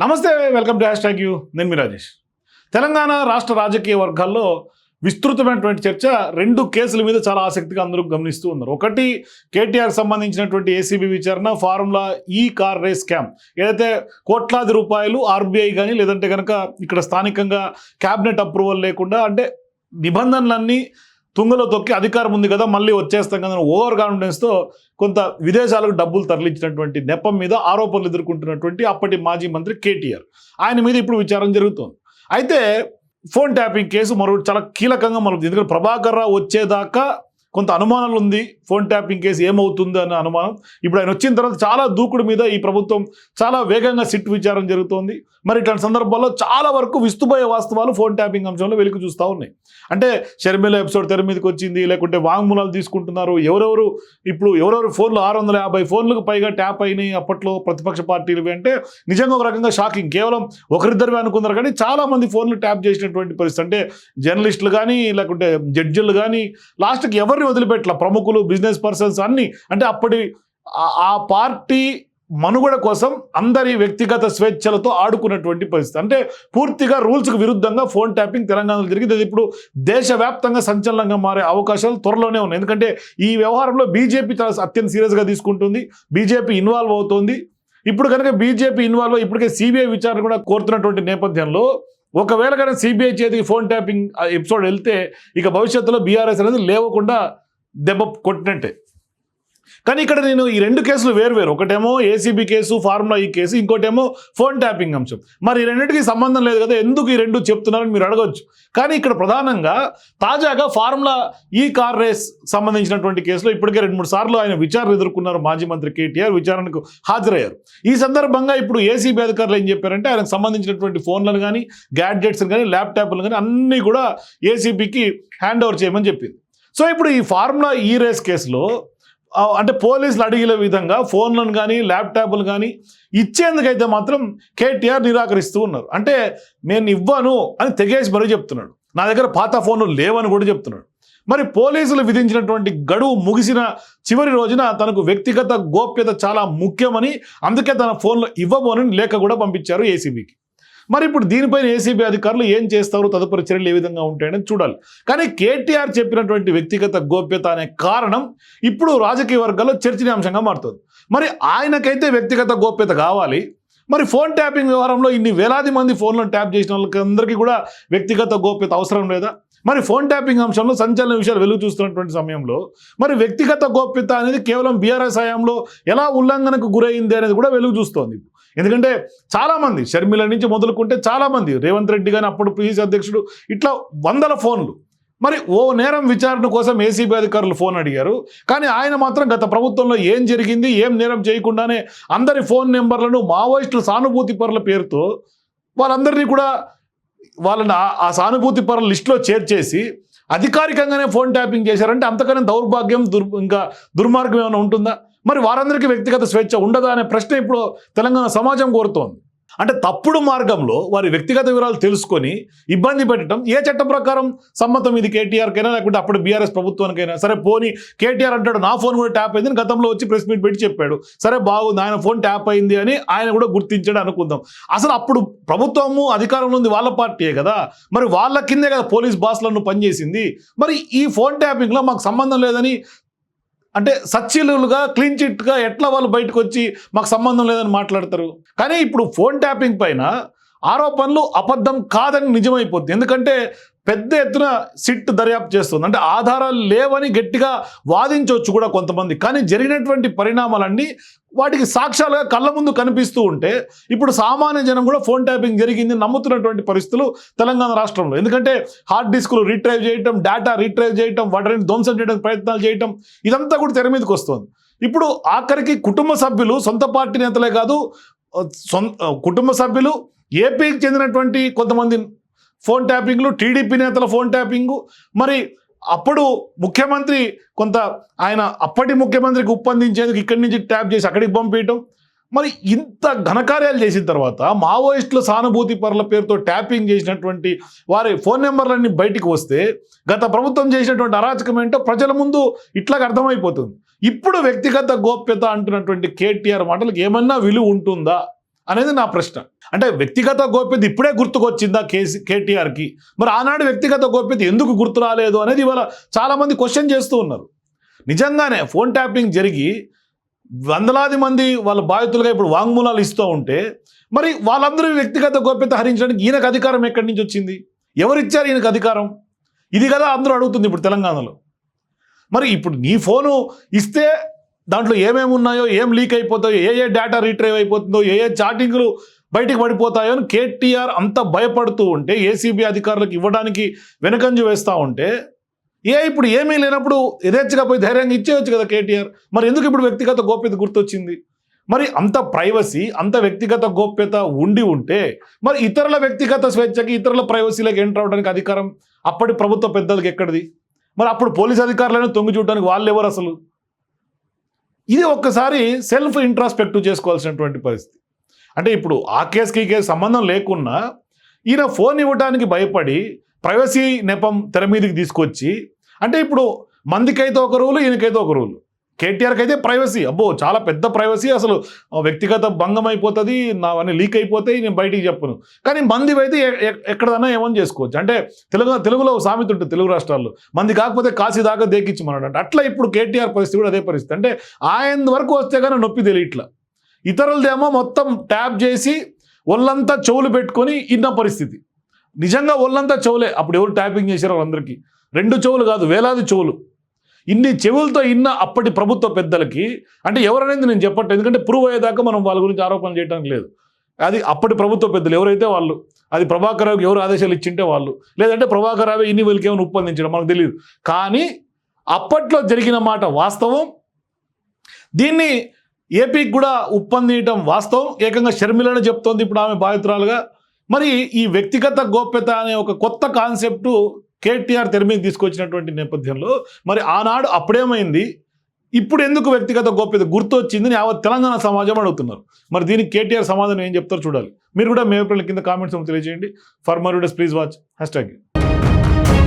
నమస్తే, welcome to #you. నేను మీ రాజేష్. తెలంగాణ రాష్ట్ర రాజకీయ వర్గాల్లో విస్తృతమైనటువంటి చర్చ రెండు కేసుల మీద చాలా ఆసక్తిగా అందరూ గమనిస్తూ ఉన్నారు. ఒకటి, కేటీఆర్ సంబంధించినటువంటి ఏసీబీ విచారణ, ఫార్ములా ఈ కార్ రేస్ స్కామ్. ఏదైతే కోట్లాది రూపాయలు ఆర్బీఐ కానీ లేదంటే కనుక ఇక్కడ స్థానికంగా క్యాబినెట్ అప్రూవల్ లేకుండా, అంటే నిబంధనలన్నీ తుంగలో తొక్కి అధికారం ఉంది కదా మళ్ళీ వచ్చేస్తాం కదా ఓవర్ కాన్ఫిడెన్స్తో కొంత విదేశాలకు డబ్బులు తరలించినటువంటి నెపం మీద ఆరోపణలు ఎదుర్కొంటున్నటువంటి అప్పటి మాజీ మంత్రి కేటీఆర్, ఆయన మీద ఇప్పుడు విచారణ జరుగుతోంది. అయితే ఫోన్ ట్యాపింగ్ కేసు మరొకటి చాలా కీలకంగా మలుపుతుంది. ఎందుకంటే ప్రభాకర్ రావు వచ్చేదాకా కొంత అనుమానాలు ఉంది, ఫోన్ ట్యాపింగ్ కేసు ఏమవుతుంది అన్న అనుమానం. ఇప్పుడు ఆయన వచ్చిన తర్వాత చాలా దూకుడు మీద ఈ ప్రభుత్వం చాలా వేగంగా సిట్ విచారణ జరుగుతోంది. మరి ఇట్లాంటి సందర్భాల్లో చాలా వరకు విస్తుపోయే వాస్తవాలు ఫోన్ ట్యాపింగ్ అంశంలో వెలుగు చూస్తూ ఉన్నాయి. అంటే షర్మిల ఎపిసోడ్ తెర మీదకి వచ్చింది, లేకుంటే వాంగ్మూలాలు తీసుకుంటున్నారు, ఎవరెవరు ఫోన్లు 650 ఫోన్లకు పైగా ట్యాప్ అయినాయి అప్పట్లో ప్రతిపక్ష పార్టీలు. అంటే నిజంగా ఒక రకంగా షాకింగ్. కేవలం ఒకరిద్దరివి అనుకున్నారు కానీ చాలా మంది ఫోన్లు ట్యాప్ చేసినటువంటి పరిస్థితి. అంటే జర్నలిస్టులు కానీ లేకుంటే జడ్జిలు కానీ లాస్ట్కి ఎవరిని వదిలిపెట్ల, ప్రముఖులు, బిజినెస్ పర్సన్స్ అన్ని. అంటే అప్పటి ఆ పార్టీ మనుగడ కోసం అందరి వ్యక్తిగత స్వేచ్ఛలతో ఆడుకున్నటువంటి పరిస్థితి. అంటే పూర్తిగా రూల్స్కి విరుద్ధంగా ఫోన్ ట్యాపింగ్ తెలంగాణలో జరిగింది. అది ఇప్పుడు దేశవ్యాప్తంగా సంచలనంగా మారే అవకాశాలు త్వరలోనే ఉన్నాయి. ఎందుకంటే ఈ వ్యవహారంలో బీజేపీ చాలా అత్యంత సీరియస్గా తీసుకుంటుంది, బీజేపీ ఇన్వాల్వ్ అవుతోంది. ఇప్పుడు కనుక బీజేపీ ఇన్వాల్వ్ అయ్యి ఇప్పటికే సిబిఐ విచారణ కూడా కోరుతున్నటువంటి నేపథ్యంలో ఒకవేళ కనుక సిబిఐ చేతికి ఫోన్ ట్యాపింగ్ ఎపిసోడ్ వెళ్తే ఇక భవిష్యత్తులో బీఆర్ఎస్ అనేది లేవకుండా దెబ్బ కొట్టినట్టే. కానీ ఇక్కడ నేను ఈ రెండు కేసులు వేరువేరు. ఒకటేమో ఏసీబీ కేసు, ఫార్ములా ఈ కేసు, ఇంకోటేమో ఫోన్ ట్యాపింగ్ అంశం. మరి ఈ రెండింటికి సంబంధం లేదు కదా, ఎందుకు ఈ రెండు చెప్తున్నారని మీరు అడగవచ్చు. కానీ ఇక్కడ ప్రధానంగా తాజాగా ఫార్ములా ఈ కార్ రేస్ సంబంధించినటువంటి కేసులో ఇప్పటికే 2-3 సార్లు ఆయన విచారణ ఎదుర్కొన్నారు. మాజీ మంత్రి కేటీఆర్ విచారణకు హాజరయ్యారు. ఈ సందర్భంగా ఇప్పుడు ఏసీబీ అధికారులు ఏం చెప్పారంటే ఆయనకు సంబంధించినటువంటి ఫోన్లను కానీ, గ్యాడ్జెట్స్ కానీ, ల్యాప్టాప్లు కానీ అన్నీ కూడా ఏసీబీకి హ్యాండ్ ఓవర్ చేయమని చెప్పింది. సో ఇప్పుడు ఈ ఫార్ములా ఈ రేస్ కేసులో అంటే పోలీసులు అడిగిన విధంగా ఫోన్లను కానీ ల్యాప్టాప్లు కానీ ఇచ్చేందుకైతే మాత్రం కేటీఆర్ నిరాకరిస్తూ ఉన్నారు. అంటే నేను ఇవ్వను అని తెగేసి మరీ చెప్తున్నాడు. నా దగ్గర పాత ఫోన్లు లేవని కూడా చెప్తున్నాడు. మరి పోలీసులు విధించినటువంటి గడువు ముగిసిన చివరి రోజున తనకు వ్యక్తిగత గోప్యత చాలా ముఖ్యమని, అందుకే తన ఫోన్లో ఇవ్వబోనని లేఖ కూడా పంపించారు ఏసీబీకి. మరి ఇప్పుడు దీనిపైన ఏసీబీ అధికారులు ఏం చేస్తారు, తదుపరి చర్యలు ఏ విధంగా ఉంటాయని చూడాలి. కానీ కేటీఆర్ చెప్పినటువంటి వ్యక్తిగత గోప్యత అనే కారణం ఇప్పుడు రాజకీయ వర్గాల్లో చర్చనీయాంశంగా మారుతుంది. మరి ఆయనకైతే వ్యక్తిగత గోప్యత కావాలి, మరి ఫోన్ ట్యాపింగ్ వ్యవహారంలో ఇన్ని వేలాది మంది ఫోన్లను ట్యాప్ చేసిన వాళ్ళకి అందరికీ కూడా వ్యక్తిగత గోప్యత అవసరం లేదా? మరి ఫోన్ ట్యాపింగ్ అంశంలో సంచలన విషయాలు వెలుగు చూస్తున్నటువంటి సమయంలో మరి వ్యక్తిగత గోప్యత అనేది కేవలం బీఆర్ఎస్ హయాంలో ఎలా ఉల్లంఘనకు గురైంది అనేది కూడా వెలుగు చూస్తోంది. ఎందుకంటే చాలామంది, షర్మిల నుంచి మొదలుకుంటే చాలామంది, రేవంత్ రెడ్డి కానీ అప్పుడు పిసిసి అధ్యక్షుడు, ఇట్లా 100 ఫోన్లు. మరి ఓ నేరం విచారణ కోసం ఏసీబీ అధికారులు ఫోన్ అడిగారు. కానీ ఆయన మాత్రం గత ప్రభుత్వంలో ఏం జరిగింది, ఏం నేరం చేయకుండానే అందరి ఫోన్ నెంబర్లను మావోయిస్టుల సానుభూతి పరుల పేరుతో వాళ్ళందరినీ కూడా వాళ్ళని ఆ సానుభూతి పరుల లిస్టులో చేర్చేసి అధికారికంగానే ఫోన్ ట్యాపింగ్ చేశారంటే అంతకన్నా దౌర్భాగ్యం, ఇంకా దుర్మార్గం ఏమైనా ఉంటుందా? మరి వారందరికీ వ్యక్తిగత స్వేచ్ఛ ఉండదా అనే ప్రశ్న ఇప్పుడు తెలంగాణ సమాజం కోరుతోంది. అంటే తప్పుడు మార్గంలో వారి వ్యక్తిగత వివరాలు తెలుసుకొని ఇబ్బంది పెట్టడం ఏ చట్టం ప్రకారం సమ్మతం? ఇది కేటీఆర్కైనా లేకుంటే అప్పుడు బీఆర్ఎస్ ప్రభుత్వానికైనా సరే. పోనీ కేటీఆర్ అంటాడు నా ఫోన్ కూడా ట్యాప్ అయింది, గతంలో వచ్చి ప్రెస్ మీట్ పెట్టి చెప్పాడు, సరే బాగుంది, ఆయన ఫోన్ ట్యాప్ అయింది అని ఆయన కూడా గుర్తించాడు అనుకుందాం. అసలు అప్పుడు ప్రభుత్వము అధికారంలో ఉంది వాళ్ళ పార్టీయే కదా, మరి వాళ్ళ కిందే కదా పోలీస్ బాస్లను పనిచేసింది. మరి ఈ ఫోన్ ట్యాపింగ్లో మాకు సంబంధం లేదని అంటే సచ్చిలుగా క్లీన్ చిట్గా ఎట్లా వాళ్ళు బయటకు వచ్చి మాకు సంబంధం లేదని మాట్లాడతారు? కానీ ఇప్పుడు ఫోన్ ట్యాపింగ్ పైన ఆరోపణలు అబద్ధం కాదని నిజమైపోద్ది. ఎందుకంటే పెద్ద ఎత్తున సిట్ దర్యాప్తు చేస్తుంది. అంటే ఆధారాలు లేవని గట్టిగా వాదించవచ్చు కూడా కొంతమంది. కానీ జరిగినటువంటి పరిణామాలన్నీ వాటికి సాక్ష్యాలుగా కళ్ళ ముందు కనిపిస్తూ ఉంటే ఇప్పుడు సామాన్య జనం కూడా ఫోన్ ట్యాపింగ్ జరిగింది నమ్ముతున్నటువంటి పరిస్థితులు తెలంగాణ రాష్ట్రంలో. ఎందుకంటే హార్డ్ డిస్కులు రీట్రైవ్ చేయటం, డేటా రీట్రైవ్ చేయటం, వాటిని ధ్వంసం చేయడానికి ప్రయత్నాలు చేయటం, ఇదంతా కూడా తెర మీదకి వస్తుంది. ఇప్పుడు ఆఖరికి కుటుంబ సభ్యులు, సొంత పార్టీ నేతలే కాదు, కుటుంబ సభ్యులు, ఏపీకి చెందినటువంటి కొంతమంది ఫోన్ ట్యాపింగ్లు, టీడీపీ నేతల ఫోన్ ట్యాపింగు, మరి అప్పుడు ముఖ్యమంత్రి ఆయన అప్పటి ముఖ్యమంత్రికి ఉప్పందించేందుకు ఇక్కడి నుంచి ట్యాప్ చేసి అక్కడికి పంపించడం. మరి ఇంత ఘనకార్యాలు చేసిన తర్వాత మావోయిస్టుల సానుభూతి పరుల పేరుతో ట్యాపింగ్ చేసినటువంటి వారి ఫోన్ నెంబర్లన్నీ బయటికి వస్తే గత ప్రభుత్వం చేసినటువంటి అరాచకం ఏంటో ప్రజల ముందు ఇట్లాగ అర్థమైపోతుంది. ఇప్పుడు వ్యక్తిగత గోప్యత అంటున్నటువంటి కేటీఆర్ మాటలకు ఏమన్నా విలువ ఉంటుందా అనేది నా ప్రశ్న. అంటే వ్యక్తిగత గోప్యత ఇప్పుడే గుర్తుకొచ్చిందా కేటీఆర్కి? మరి ఆనాడు వ్యక్తిగత గోప్యత ఎందుకు గుర్తు రాలేదు అనేది ఇవాళ చాలామంది క్వశ్చన్ చేస్తూ ఉన్నారు. నిజంగానే ఫోన్ ట్యాపింగ్ జరిగి వందలాది మంది వాళ్ళ బాధితులుగా ఇప్పుడు వాంగ్మూలాలు ఇస్తూ ఉంటే మరి వాళ్ళందరూ వ్యక్తిగత గోప్యత హరించడానికి ఈయనకు అధికారం ఎక్కడి నుంచి వచ్చింది? ఎవరిచ్చారు ఈయనకు అధికారం? ఇది కదా అందరూ అడుగుతుంది ఇప్పుడు తెలంగాణలో. మరి ఇప్పుడు నీ ఫోను ఇస్తే దాంట్లో ఏమేమి ఉన్నాయో, ఏం లీక్ అయిపోతాయో, ఏ డేటా రీట్రైవ్ అయిపోతుందో, ఏ చాటింగ్లు బయటికి పడిపోతాయో అని కేటీఆర్ అంత భయపడుతూ ఉంటే, ఏసీబీ అధికారులకు ఇవ్వడానికి వెనకంజు వేస్తూ ఉంటే, ఇప్పుడు ఏమీ లేనప్పుడు యథేచ్ఛగా పోయి ధైర్యంగా ఇచ్చేయచ్చు కదా కేటీఆర్. మరి ఎందుకు ఇప్పుడు వ్యక్తిగత గోప్యత గుర్తొచ్చింది? మరి అంత ప్రైవసీ, అంత వ్యక్తిగత గోప్యత ఉంటే మరి ఇతరుల వ్యక్తిగత స్వేచ్ఛకి, ఇతరుల ప్రైవసీలకు ఎంటర్ అవడానికి అధికారం అప్పటి ప్రభుత్వ పెద్దలకు ఎక్కడిది? మరి అప్పుడు పోలీస్ అధికారులను తొంగి చూడడానికి వాళ్ళు ఎవరు అసలు? ఇది ఒక్కసారి సెల్ఫ్ ఇంట్రాస్పెక్టివ్ చేసుకోవాల్సినటువంటి పరిస్థితి. అంటే ఇప్పుడు ఆ కేసుకి ఈ కేసు సంబంధం లేకున్నా ఈయన ఫోన్ ఇవ్వడానికి భయపడి ప్రైవసీ నెపం తెర మీదకి తీసుకొచ్చి, అంటే ఇప్పుడు మందికైతే ఒక రూలు, ఈయనకైతే ఒక రూలు. కేటీఆర్కి అయితే ప్రైవసీ, అబ్బో చాలా పెద్ద ప్రైవసీ, అసలు వ్యక్తిగత భంగం అయిపోతుంది, నావన్నీ లీక్ అయిపోతాయి, నేను బయటికి చెప్పను. కానీ మంది అయితే ఎక్కడదన్నా ఏమని చేసుకోవచ్చు. అంటే తెలుగులో సామెత ఉంటుంది తెలుగు రాష్ట్రాల్లో, మంది కాకపోతే కాశీ దాకా దేకిచ్చమన్నాడు. అంటే అట్లా ఇప్పుడు కేటీఆర్ పరిస్థితి కూడా అదే పరిస్థితి. అంటే ఆయన వరకు వస్తే కానీ నొప్పి తెలియట్లా, ఇతరులదేమో మొత్తం ట్యాప్ చేసి ఒళ్ళంతా చెవులు పెట్టుకొని ఇన్న పరిస్థితి. నిజంగా ఒళ్ళంతా చెవులే. అప్పుడు ఎవరు ట్యాపింగ్ చేశారో వాళ్ళందరికీ 2 చెవులు కాదు, వేలాది చెవులు. ఇన్ని చెవులతో ఇన్న అప్పటి ప్రభుత్వ పెద్దలకి, అంటే ఎవరనేది నేను చెప్పట్లేదు, ఎందుకంటే ప్రూవ్ అయ్యేదాకా మనం వాళ్ళ గురించి ఆరోపణ చేయడానికి లేదు. అది అప్పటి ప్రభుత్వ పెద్దలు ఎవరైతే వాళ్ళు, అది ప్రభాకర్ రావుకి ఎవరు ఆదేశాలు ఇచ్చింటే వాళ్ళు, లేదంటే ప్రభాకర్ రావు ఇన్ని వీళ్ళకి ఏమైనా ఒప్పందించడం మనకు తెలియదు. కానీ అప్పట్లో జరిగిన మాట వాస్తవం. దీన్ని ఏపీకి కూడా ఒప్పందించడం వాస్తవం. ఏకంగా షర్మిలను చెప్తోంది ఇప్పుడు ఆమె బాధితురాలుగా. మరి ఈ వ్యక్తిగత గోప్యత అనే ఒక కొత్త కాన్సెప్టు కేటీఆర్ తెర మీద తీసుకొచ్చినటువంటి నేపథ్యంలో మరి ఆనాడు అప్పుడేమైంది, ఇప్పుడు ఎందుకు వ్యక్తిగత గోప్యత గుర్తొచ్చిందని యావత్ తెలంగాణ సమాజం అడుగుతున్నారు. మరి దీనికి కేటీఆర్ సమాధానం ఏం చెప్తారో చూడాలి. మీరు కూడా మే ఏప్రిల్ కింద కామెంట్స్ తెలియజేయండి. For more videos please watch #.